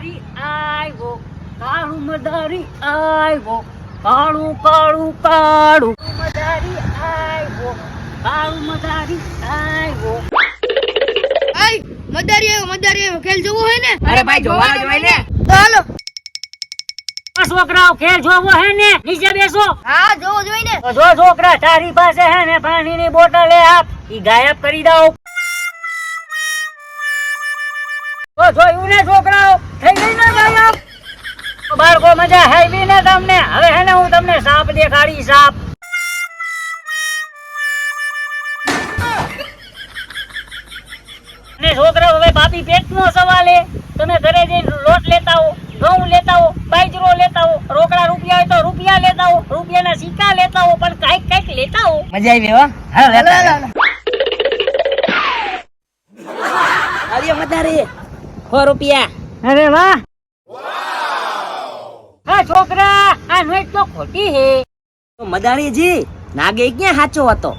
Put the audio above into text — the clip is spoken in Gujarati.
મદારી આવ્યો, કાળું મદારી આવ્યો, કાળું કાળું કાળું મદારી આવ્યો, કાળું મદારી આવ્યો. મદારી આવ્યો ખેલ જોવો હોય ને? અરે ભાઈ જોવા જોઈએ ને. તો હાલો. છોકરાઓ ખેલ જોવો હે ને? નીચે બેસો. હા જોવો જોઈ ને. તો જો છોકરા તારી પાસે હે ને પાણીની બોટલ આપ, ઈ ગાયબ કરી દઉં. તો જોયું ને છોકરાઓ, થઈ ગઈ ને ગાયબ? તો બાળકો મજા આવી ને તમને? હવે હે ને હું તમને સાપ દેખાડી, સાપ. અને છોકરાઓ હવે બાપી પેટનો સવાલ હે. તમે ઘરે જઈને લોટ લેતા હો, ઘઉં લેતા હો, બાજરો લેતા હો, રોકડા રૂપિયા હોય તો રૂપિયા લેતા હો, રૂપિયાના સિક્કા લેતા હો, પણ કઈક લેતા હો. મજા આવી હો. હાલો લેતા આવ્યો મદારી 100 રૂપિયા. અરે વાહ. હા છોકરા, આ નોટ તો ખોટી હે. તો મદારીજી નાગે ક્યાં સાચો હતો?